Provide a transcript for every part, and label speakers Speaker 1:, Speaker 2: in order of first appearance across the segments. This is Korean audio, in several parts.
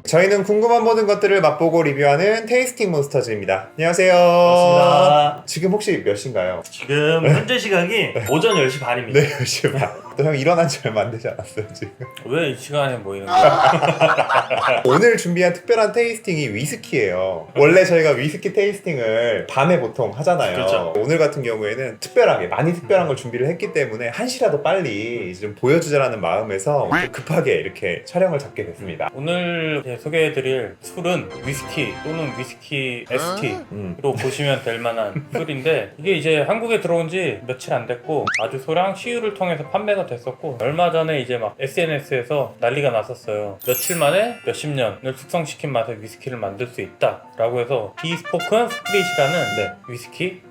Speaker 1: 저희는 궁금한 모든 것들을 맛보고 리뷰하는 테이스팅 몬스터즈입니다. 안녕하세요.
Speaker 2: 반갑습니다.
Speaker 1: 지금 혹시 몇 시인가요?
Speaker 2: 지금 현재 시각이 오전 10시 반입니다.
Speaker 1: 네, 몇 시에 반. 또 형 일어난 지 얼마 안 되지 않았어요, 지금?
Speaker 2: 왜 이 시간에 모이는 거야?
Speaker 1: 오늘 준비한 특별한 테이스팅이 위스키예요. 원래 저희가 위스키 테이스팅을 밤에 보통 하잖아요.
Speaker 2: 그렇죠.
Speaker 1: 오늘 같은 경우에는 특별하게, 많이 특별한 걸 준비를 했기 때문에 한시라도 빨리 좀 보여주자라는 마음에서 좀 급하게 이렇게 촬영을 잡게 됐습니다.
Speaker 2: 오늘 소개해드릴 술은 위스키 또는 위스키 ST로 보시면 될 만한 술인데, 이게 이제 한국에 들어온 지 며칠 안 됐고 아주 소량 시유를 통해서 판매가 됐었고, 얼마 전에 이제 막 SNS에서 난리가 났었어요. 며칠 만에 몇십 년을 숙성시킨 맛의 위스키를 만들 수 있다 라고 해서 비스포큰 스프릿이라는 위스키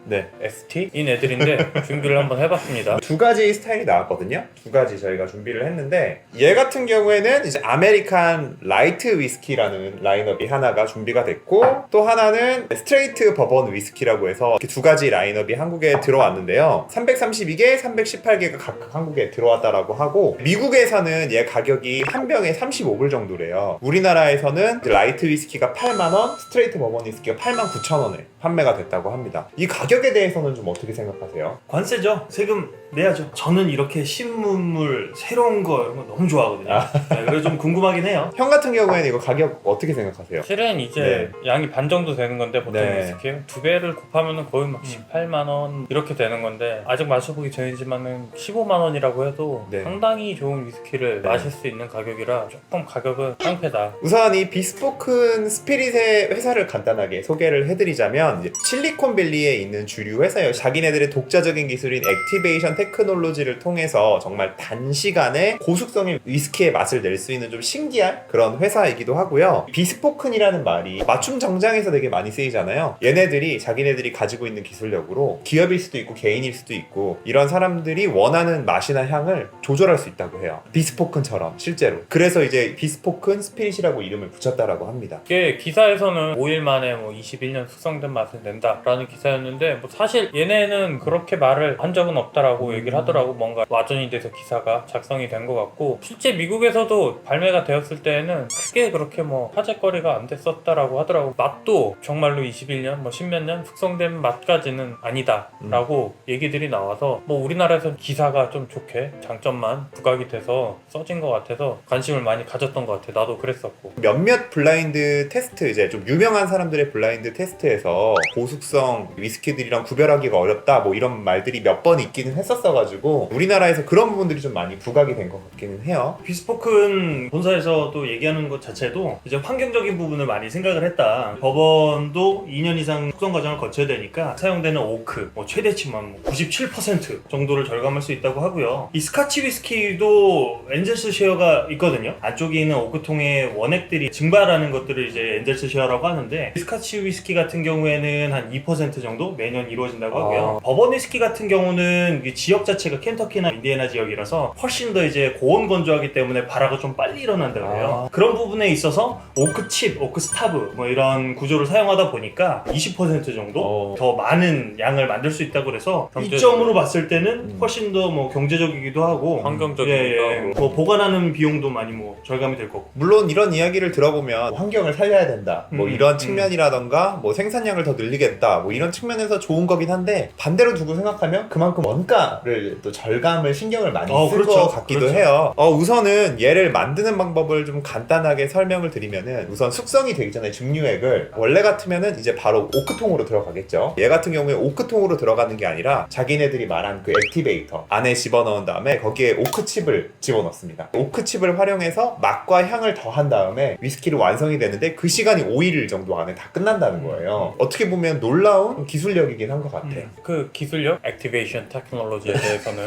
Speaker 2: ST인 애들인데 준비를 한번 해봤습니다.
Speaker 1: 두 가지 스타일이 나왔거든요. 두 가지 저희가 준비를 했는데, 얘 같은 경우에는 이제 아메리칸 라이트 위스키라는 라인업이 하나가 준비가 됐고, 또 하나는 스트레이트 버번 위스키라고 해서 이렇게 두 가지 라인업이 한국에 들어왔는데요. 332개, 318개가 각각 한국에 들어왔다라고 하고, 미국에서는 얘 가격이 한 병에 35불 정도래요. 우리나라에서는 라이트 위스키가 8만원, 스트레이트 버번 위스키가 89,000원에 판매가 됐다고 합니다. 이 가격에 대해서는 좀 어떻게 생각하세요?
Speaker 2: 관세죠. 세금 내야죠. 저는 이렇게 신문물 새로운 거 이런 거 너무 좋아하거든요. 네, 그래서 좀 궁금하긴 해요.
Speaker 1: 형 같은 경우에는 이거 가격 어떻게 생각하세요?
Speaker 2: 실은 이제 양이 반 정도 되는 건데, 보통
Speaker 1: 네.
Speaker 2: 위스키 두 배를 곱하면 거의 막 18만 원 이렇게 되는 건데, 아직 마셔보기 전이지만은 15만 원이라고 해도 상당히 좋은 위스키를 마실 수 있는 가격이라 조금 가격은 깡패다.
Speaker 1: 우선 이 비스포큰 스피릿의 회사를 간단하게 소개를 해드리자면, 이제 실리콘밸리에 있는 주류 회사예요. 자기네들의 독자적인 기술인 액티베이션 테크놀로지를 통해서 정말 단시간에 고숙성의 위스키의 맛을 낼 수 있는 좀 신기한 그런 회사이기도 하고요. 비스포큰이라는 말이 맞춤 정장에서 되게 많이 쓰이잖아요. 얘네들이 자기네들이 가지고 있는 기술력으로 기업일 수도 있고 개인일 수도 있고, 이런 사람들이 원하는 맛이나 향을 조절할 수 있다고 해요. 비스포큰처럼 실제로. 그래서 이제 비스포큰 스피릿이라고 이름을 붙였다라고 합니다.
Speaker 2: 이게 기사에서는 5일 만에 뭐 21년 숙성된 맛을 낸다라는 기사였는데, 뭐 사실 얘네는 그렇게 말을 한 적은 없다라고 얘기를 하더라고. 뭔가 와전이 돼서 기사가 작성이 된 것 같고, 실제 미국에서도 발매가 되었을 때에는 크게 그렇게 뭐 화제거리가 안 됐었다라고 하더라고. 맛도 정말로 21년 뭐 10몇 년 숙성된 맛까지는 아니다라고 얘기들이 나와서, 뭐 우리나라에서 기사가 좀 좋게 장점만 부각이 돼서 써진 것 같아서 관심을 많이 가졌던 것 같아. 나도 그랬었고.
Speaker 1: 몇몇 블라인드 테스트, 이제 좀 유명한 사람들의 블라인드 테스트에서 고숙성 위스키들이랑 구별하기가 어렵다 뭐 이런 말들이 몇 번 있기는 했었어가지고, 우리나라에서 그런 부분들이 좀 많이 부각이 된 것 같기는 해요.
Speaker 3: 비스포큰 본사에서도 얘기하는 것 자체도 이제 환경적인 부분을 많이 생각을 했다. 법원도 2년 이상 숙성 과정을 거쳐야 되니까 사용되는 오크 최대치만 97% 정도를 절감할 수 있다고 하고요. 이 스카치 위스키도 엔젤스 쉐어가 있거든요. 안쪽에 있는 오크통의 원액들이 증발하는 것들을 이제 엔젤스 쉐어라고 하는데, 스카치 위스키 같은 경우에는 한 2% 정도 매년 이루어진다고 하고요. 버번 위스키 같은 경우는 이 지역 자체가 켄터키나 인디애나 지역이라서 훨씬 더 이제 고온 건조하기 때문에 발화가 좀 빨리 일어난다고 해요. 그런 부분에 있어서 오크칩, 오크스타브 뭐 이런 구조를 사용하다 보니까 20% 정도 더 많은 양을 만들 수 있다고 그래서 이점으로 봤을 때는 훨씬 더 뭐 경제적이기도 하고
Speaker 2: 환경적이기도 하고,
Speaker 3: 뭐 보관하는 비용도 많이 뭐 절감이 될 거고.
Speaker 1: 물론 이런 이야기를 들어보면 환경을 살려야 된다 뭐 이런 측면이라던가 뭐 생산량을 더 늘리겠다 뭐 이런 측면에서 좋은 거긴 한데, 반대로 두고 생각하면 그만큼 원가를 또 절감을 신경을 많이 쓸 것 같기도 해요. 우선은 얘를 만드는 방법을 좀 간단하게 설명을 드리면은, 우선 숙성이 되기 전에 증류액을 원래 같으면은 이제 바로 오크통으로 들어가겠죠. 얘 같은 경우에 오크통으로 들어가는 게 아니라 자기네들이 말한 그 액티베이터 안에 집어넣은 다음에 거기에 오크칩을 집어넣습니다. 오크칩을 활용해서 맛과 향을 더한 다음에 위스키를 완성이 되는데, 그 시간이 5일 정도 안에 다 끝난다는 거예요. 어떻게 보면 놀라운 기술력이긴 한 것 같아.
Speaker 2: 그 기술력, 액티베이션 테크놀로지에 대해서는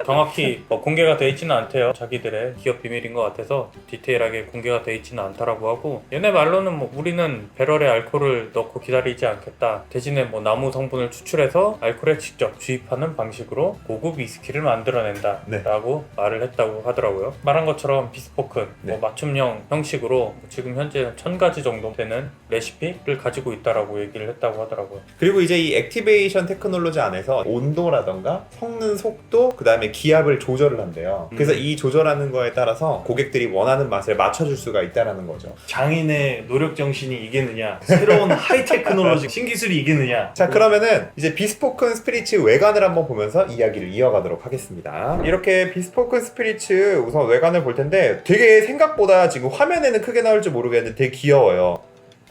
Speaker 2: 정확히 뭐 공개가 되어 있지는 않대요. 자기들의 기업 비밀인 것 같아서 디테일하게 공개가 되어 있지는 않더라고 하고, 얘네 말로는 뭐 우리는 배럴에 알코올을 넣고 기다리지 않겠다, 대신에 뭐 나무 성분을 추출해서 알코올에 직접 주입하는 방식으로 고급 위스키를 만들어낸다 라고 말을 했다고 하더라고요. 말한 것처럼 비스포큰 뭐 맞춤형 형식으로 지금 현재 1000가지 정도 되는 레시피를 가지고 있다라고 얘기를 했다고 하더라고요.
Speaker 1: 그리고 이제 이 액티베이션 테크놀로지 안에서 온도라던가 방식과 섞는 속도, 그 다음에 기압을 조절을 한대요. 그래서 이 조절하는 거에 따라서 고객들이 원하는 맛을 맞춰줄 수가 있다는 거죠.
Speaker 3: 장인의 노력 정신이 이기느냐, 새로운 하이테크놀로지 신기술이 이기느냐.
Speaker 1: 자, 그러면은 이제 비스포큰 스피리츠 외관을 한번 보면서 이야기를 이어가도록 하겠습니다. 이렇게 비스포큰 스피리츠 우선 외관을 볼 텐데 되게 생각보다 지금 화면에는 크게 나올 줄 모르겠는데 되게 귀여워요.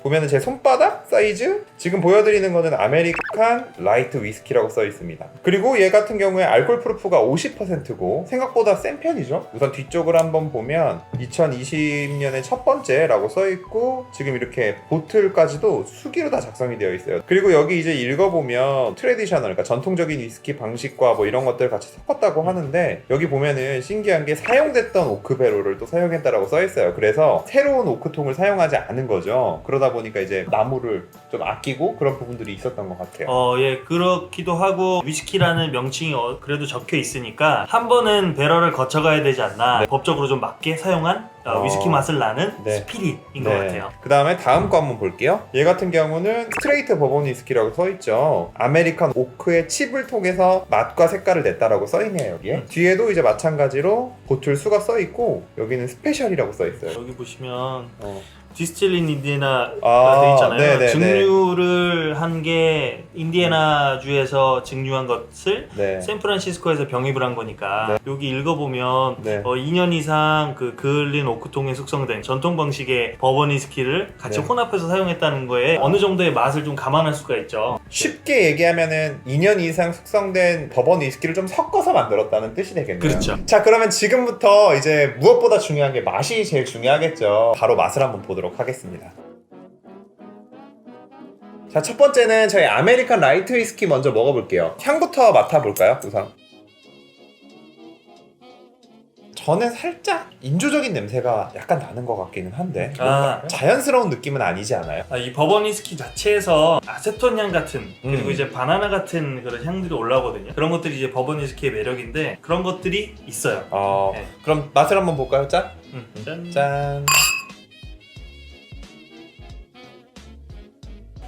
Speaker 1: 보면은 제 손바닥 사이즈? 지금 보여드리는 거는 아메리칸 라이트 위스키라고 써 있습니다. 그리고 얘 같은 경우에 알코올 프루프가 50%고 생각보다 센 편이죠. 우선 뒤쪽을 한번 보면 2020년의 첫 번째라고 써 있고 지금 이렇게 보틀까지도 수기로 다 작성이 되어 있어요. 그리고 여기 이제 읽어보면 트레디셔널, 그러니까 전통적인 위스키 방식과 뭐 이런 것들 같이 섞었다고 하는데 여기 보면은 신기한 게 사용됐던 오크 배럴을 또 사용했다라고 써 있어요. 그래서 새로운 오크통을 사용하지 않은 거죠. 그러다 보니까 이제 나무를 좀 아끼고 그런 부분들이 있었던 것 같아요.
Speaker 3: 예, 그렇기도 하고 위스키라는 명칭이 그래도 적혀 있으니까 한 번은 배럴을 거쳐가야 되지 않나.
Speaker 1: 네.
Speaker 3: 법적으로 좀 맞게 사용한 위스키 맛을 나는
Speaker 1: 네.
Speaker 3: 스피릿인 것 같아요.
Speaker 1: 그 다음에 다음 거 한번 볼게요. 얘 같은 경우는 스트레이트 버번 위스키라고 써있죠. 아메리칸 오크의 칩을 통해서 맛과 색깔을 냈다라고 써있네요. 여기에 뒤에도 이제 마찬가지로 보틀 수가 써있고 여기는 스페셜이라고 써있어요.
Speaker 3: 여기 보시면 디스틸린 인디애나가
Speaker 1: 아,
Speaker 3: 돼 있잖아요.
Speaker 1: 네네네.
Speaker 3: 증류를 한 게 인디애나주에서 증류한 것을
Speaker 1: 네.
Speaker 3: 샌프란시스코에서 병입을 한 거니까
Speaker 1: 네.
Speaker 3: 여기 읽어보면
Speaker 1: 네.
Speaker 3: 2년 이상 그 그을린 오크통에 숙성된 전통 방식의 버번 위스키를 같이
Speaker 1: 네.
Speaker 3: 혼합해서 사용했다는 거에 어느 정도의 맛을 좀 감안할 수가 있죠.
Speaker 1: 쉽게 얘기하면은 2년 이상 숙성된 버번 위스키를 좀 섞어서 만들었다는 뜻이 되겠네요.
Speaker 3: 그렇죠.
Speaker 1: 자, 그러면 지금부터 이제 무엇보다 중요한 게 맛이 제일 중요하겠죠. 바로 맛을 한번 보도록 하겠습니다. 자, 첫 번째는 저희 아메리칸 라이트 위스키 먼저 먹어볼게요. 향부터 맡아볼까요, 우선? 저는 살짝 인조적인 냄새가 약간 나는 것 같기는 한데 자연스러운 느낌은 아니지 않아요?
Speaker 3: 이 버번 위스키 자체에서 아세톤 향 같은 그리고
Speaker 1: 음.
Speaker 3: 이제 바나나 같은 그런 향들이 올라오거든요. 그런 것들이 이제 버번 위스키의 매력인데 그런 것들이 있어요. 네.
Speaker 1: 그럼 맛을 한번 볼까요? 짠!
Speaker 3: 짠.
Speaker 1: 짠!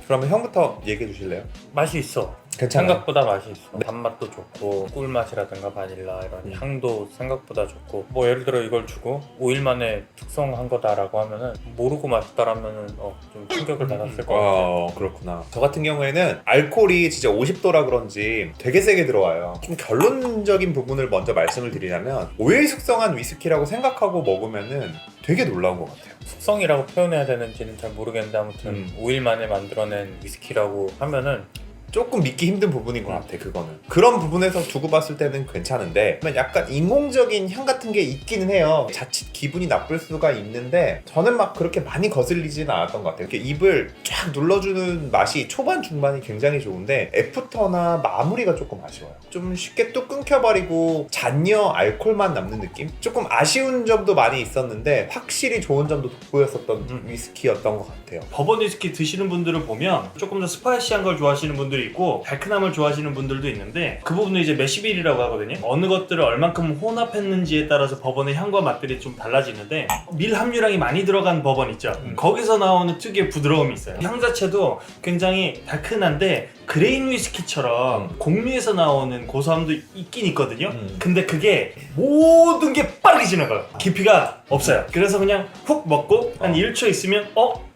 Speaker 1: 그러면 형부터 얘기해 주실래요?
Speaker 2: 맛이 있어.
Speaker 1: 괜찮아요?
Speaker 2: 생각보다 맛이 있어. 단맛도 좋고 꿀맛이라든가 바닐라 이런 향도 생각보다 좋고 뭐 예를 들어 이걸 주고 5일 만에 숙성한 거다라고 하면은 모르고 마셨다라면은 좀 충격을 받았을 것 같아요.
Speaker 1: 그렇구나. 저 같은 경우에는 알코올이 진짜 50도라 그런지 되게 세게 들어와요. 좀 결론적인 부분을 먼저 말씀을 드리자면 5일 숙성한 위스키라고 생각하고 먹으면은 되게 놀라운 것 같아요.
Speaker 2: 숙성이라고 표현해야 되는지는 잘 모르겠는데 아무튼 5일 만에 만들어낸 위스키라고 하면은
Speaker 1: 조금 믿기 힘든 부분인 것 같아. 그거는 그런 부분에서 두고 봤을 때는 괜찮은데 약간 인공적인 향 같은 게 있기는 해요. 자칫 기분이 나쁠 수가 있는데 저는 막 그렇게 많이 거슬리지는 않았던 것 같아요. 이렇게 입을 쫙 눌러주는 맛이 초반 중반이 굉장히 좋은데 애프터나 마무리가 조금 아쉬워요. 좀 쉽게 또 끊겨버리고 잔여 알코올만 남는 느낌? 조금 아쉬운 점도 많이 있었는데 확실히 좋은 점도 돋보였었던 위스키였던 것 같아요.
Speaker 3: 버번 위스키 드시는 분들을 보면 조금 더 스파이시한 걸 좋아하시는 분들이 있고 달큰함을 좋아하시는 분들도 있는데 그 부분은 이제 매시빌이라고 하거든요. 어느 것들을 얼만큼 혼합했는지에 따라서 버번의 향과 맛들이 좀 달라지는데 밀 함유량이 많이 들어간 버번 있죠. 거기서 나오는 특유의 부드러움이 있어요. 향 자체도 굉장히 달큰한데 그레인 위스키처럼 곡류에서 나오는 고소함도 있긴 있거든요. 근데 그게 모든 게 빠르게 지나가요. 깊이가 없어요. 그래서 그냥 훅 먹고 한 1초 있으면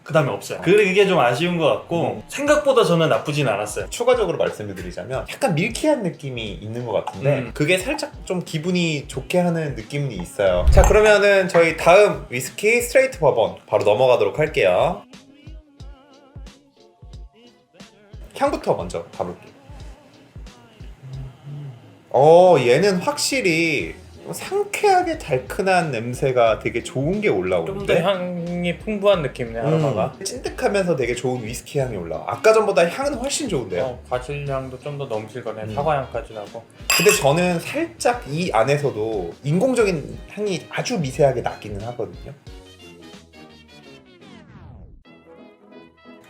Speaker 3: 그 다음에 없어요. 그게 좀 아쉬운 것 같고 생각보다 저는 나쁘진 않았어요.
Speaker 1: 추가적으로 말씀을 드리자면 약간 밀키한 느낌이 있는 것 같은데 그게 살짝 좀 기분이 좋게 하는 느낌이 있어요. 자, 그러면은 저희 다음 위스키 스트레이트 버번 바로 넘어가도록 할게요. 향부터 먼저 가볼게요. 얘는 확실히 상쾌하게 달큰한 냄새가 되게 좋은 게
Speaker 2: 좀 더
Speaker 1: 올라오는데
Speaker 2: 향이 풍부한 느낌이네 아로마가.
Speaker 1: 찐득하면서 되게 좋은 위스키 향이 올라와. 아까 전보다 향은 훨씬 좋은데요.
Speaker 2: 과실 향도 좀 더 넘실거네. 사과 향까지 나고.
Speaker 1: 근데 저는 살짝 이 안에서도 인공적인 향이 아주 미세하게 나기는 하거든요.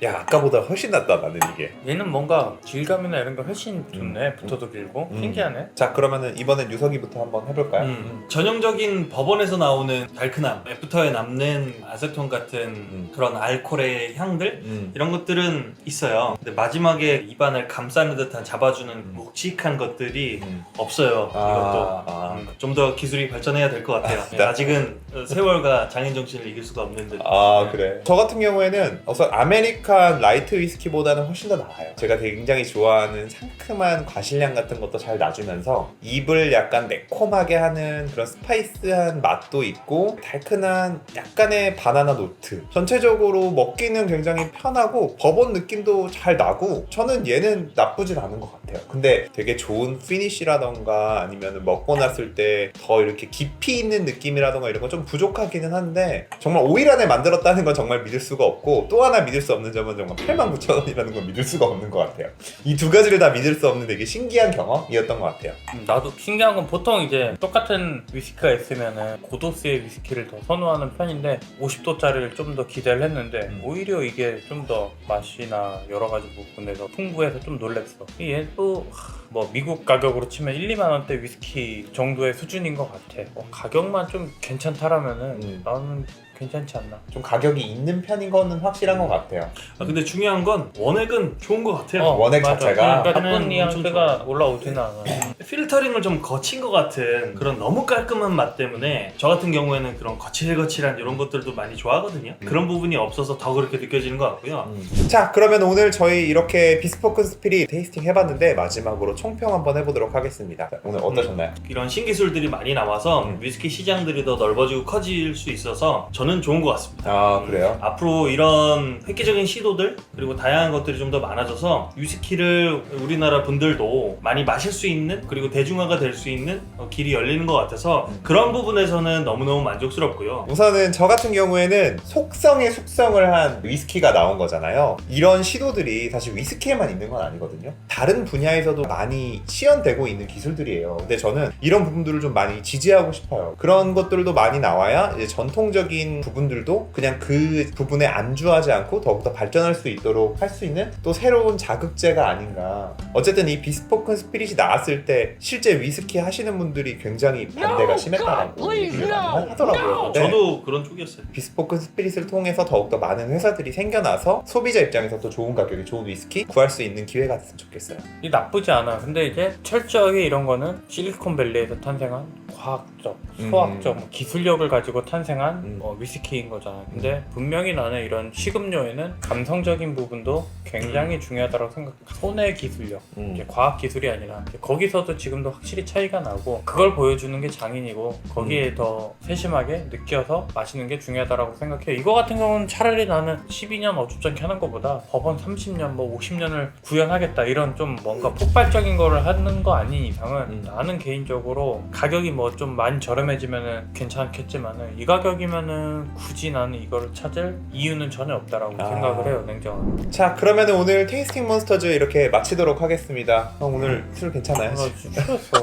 Speaker 1: 야 아까보다 훨씬 낫다 나는 이게.
Speaker 2: 얘는 뭔가 질감이나 이런 게 훨씬 좋네. 붙어도 길고 신기하네.
Speaker 1: 자 그러면은 이번엔 유석이부터 한번 해볼까요?
Speaker 3: 전형적인 법원에서 나오는 달큰함, 애프터에 남는 아세톤 같은 그런 알코올의 향들 이런 것들은 있어요. 근데 마지막에 입안을 감싸는 듯한 잡아주는 묵직한 것들이 없어요. 이것도 좀 더 기술이 발전해야 될 것 같아요.
Speaker 1: 네.
Speaker 3: 아직은 세월과 장인 정신을 이길 수가 없는 듯.
Speaker 1: 아 그래. 저 같은 경우에는 우선 아메리칸 라이트 위스키보다는 훨씬 더 나아요. 제가 굉장히 좋아하는 상큼한 과실량 같은 것도 잘 놔주면서 입을 약간 매콤하게 하는 그런 스파이스한 맛도 있고 달큰한 약간의 바나나 노트. 전체적으로 먹기는 굉장히 편하고 버번 느낌도 잘 나고 저는 얘는 나쁘진 않은 것 같아요. 근데 되게 좋은 피니쉬라던가 아니면 먹고 났을 때 더 이렇게 깊이 있는 느낌이라던가 이런 건 좀 부족하기는 한데 정말 5일 안에 만들었다는 건 정말 믿을 수가 없고 또 하나 믿을 수 없는 점은 정말 89,000원이라는 건 믿을 수가 없는 것 같아요. 이 두 가지를 다 믿을 수 없는 되게 신기한 경험이었던 것 같아요.
Speaker 2: 나도 신기한 건 보통 이제 똑같은 위스키가 있으면은 고도수의 위스키를 더 선호하는 편인데 50도짜리를 좀 더 기대를 했는데 오히려 이게 좀 더 맛이나 여러 가지 부분에서 풍부해서 좀 놀랬어. 얘도 뭐 미국 가격으로 치면 1, 2만 원대 위스키 정도의 수준인 것 같아. 가격만 좀 괜찮다라면은 나는 괜찮지 않나.
Speaker 1: 좀 가격이 있는 편인 거는 확실한 것 같아요.
Speaker 3: 근데 중요한 건 원액은 좋은 것 같아요.
Speaker 1: 원액
Speaker 2: 맞아.
Speaker 1: 자체가
Speaker 2: 그러니까
Speaker 3: 나는
Speaker 2: 나쁜 뉘앙스가 올라오지는 않아.
Speaker 3: 필터링을 좀 거친 것 같은 그런 너무 깔끔한 맛 때문에 저 같은 경우에는 그런 거칠거칠한 이런 것들도 많이 좋아하거든요. 그런 부분이 없어서 더 그렇게 느껴지는 것 같고요.
Speaker 1: 자 그러면 오늘 저희 이렇게 비스포크 스피릿 테이스팅 해봤는데 마지막으로 총평 한번 해보도록 하겠습니다. 자, 오늘 어떠셨나요?
Speaker 3: 이런 신기술들이 많이 나와서 위스키 시장들이 더 넓어지고 커질 수 있어서 저는 좋은 것 같습니다.
Speaker 1: 아 그래요?
Speaker 3: 앞으로 이런 획기적인 시도들 그리고 다양한 것들이 좀 더 많아져서 위스키를 우리나라 분들도 많이 마실 수 있는 그리고 대중화가 될 수 있는 길이 열리는 것 같아서 그런 부분에서는 너무너무 만족스럽고요.
Speaker 1: 우선은 저 같은 경우에는 속성에 숙성을 한 위스키가 나온 거잖아요. 이런 시도들이 사실 위스키에만 있는 건 아니거든요. 다른 분야에서도 많이 시연되고 있는 기술들이에요. 근데 저는 이런 부분들을 좀 많이 지지하고 싶어요. 그런 것들도 많이 나와야 이제 전통적인 부분들도 그냥 그 부분에 안주하지 않고 더욱더 발전할 수 있도록 할 수 있는 또 새로운 자극제가 아닌가. 어쨌든 이 비스포크 스피릿이 나왔을 때 실제 위스키 하시는 분들이 굉장히 반대가 심했다라고 얘기를 많이 하더라고요. 근데
Speaker 3: 저도 그런 쪽이었어요.
Speaker 1: 비스포크 스피릿을 통해서 더욱더 많은 회사들이 생겨나서 소비자 입장에서 또 좋은 가격에 좋은 위스키 구할 수 있는 기회가 됐으면 좋겠어요.
Speaker 2: 이 나쁘지 않아. 근데 이제 철저하게 이런 거는 실리콘밸리에서 탄생한 과학적, 소학적 뭐 기술력을 가지고 탄생한 위스키인 거잖아. 근데 분명히 나는 이런 식음료에는 감성적인 부분도 굉장히 중요하다고 생각해. 손의 기술력, 이제 과학 기술이 아니라 이제 거기서도 지금도 확실히 차이가 나고 그걸 보여주는 게 장인이고 거기에 더 세심하게 느껴서 마시는 게 중요하다고 생각해. 이거 같은 경우는 차라리 나는 12년 어줍잖게 하는 것보다 법원 30년 뭐 50년을 구현하겠다 이런 좀 뭔가 폭발적인 거를 하는 거 아닌 이상은 나는 개인적으로 가격이 뭐 좀 많이 저렴해지면은 괜찮겠지만은 이 가격이면은 굳이 나는 이거를 찾을 이유는 전혀 없다라고 생각을 해요, 냉정하게.
Speaker 1: 자 그러면 오늘 테이스팅 몬스터즈 이렇게 마치도록 하겠습니다. 형 오늘 술 괜찮아요?
Speaker 2: 진짜 싫었어.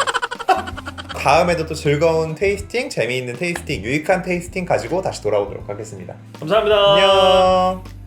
Speaker 1: 다음에도 또 즐거운 테이스팅, 재미있는 테이스팅, 유익한 테이스팅 가지고 다시 돌아오도록 하겠습니다.
Speaker 3: 감사합니다.
Speaker 1: 안녕.